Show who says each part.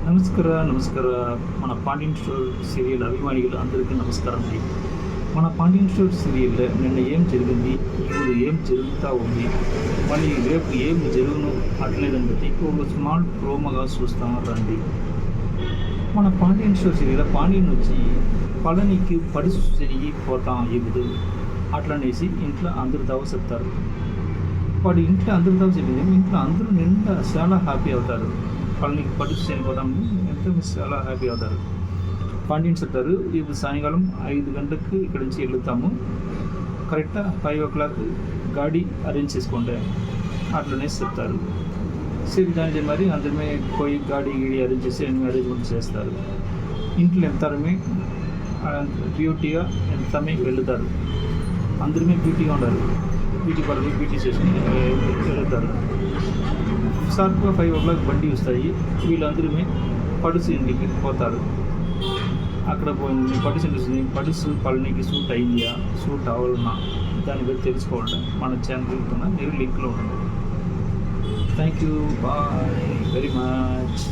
Speaker 1: నమస్కార మన Pandian store serial అభిమానిகள் అందరికీ నమస్కారం అండి. మన పాండ్యన్ స్టోర్ సీరియల్లో నిన్న ఏం జరిగింది, ఇప్పుడు ఏం జరుగుతూ ఉంది, మళ్ళీ రేపు ఏం జరుగును అట్లేదని బట్టి ఒక స్మాల్ ప్రోమోగా చూస్తాము రండి. మన పాండ్యన్ స్టోర్ సీరియల్లో పాండ్యన్ వచ్చి పళనికి పడుసు జరిగిపోతాం ఎగుదు అట్లనేసి ఇంట్లో అందరూ దావ చెప్తారు. వాడు ఇంట్లో అందరూ దావ చెప్పింది, ఇంట్లో అందరూ నిండా చాలా హ్యాపీ అవుతారు. పళనికి పడుసు చనిపోతాము ఎంతో చాలా హ్యాపీ అవుతారు. పాండ్యన్ చెప్తారు, ఇప్పుడు సాయంకాలం 5 గంటలకు ఇక్కడ నుంచి వెళ్తాము, కరెక్ట్గా 5 o'clock గాడి అరేంజ్ చేసుకోండి అట్లనే చెప్తారు. సరే దాని మరి అందరమే పోయి గాడి అరేంజ్ చేసి అన్ని అరేంజ్మెంట్ చేస్తారు. ఇంట్లో ఎంతమే బ్యూటీగా ఎంతమే వెళ్తారు, అందరమే బ్యూటీగా ఉంటారు. బ్యూటీ పార్లర్ బ్యూటీ స్టేషన్ వెళ్తారు. షార్ప్గా 5 o'clock బండి వస్తాయి. వీళ్ళందరమే పడుసు ఇంటికి పోతారు. అక్కడ పోయింది పడుసు వస్తుంది. పడుసు పళనికి సూట్ అయ్యా సూట్ అవ్వాలన్నా దాని గురించి తెలుసుకోవాలి. మన ఛానల్ మీరు లింక్లో ఉండండి. Thank you, bye very much.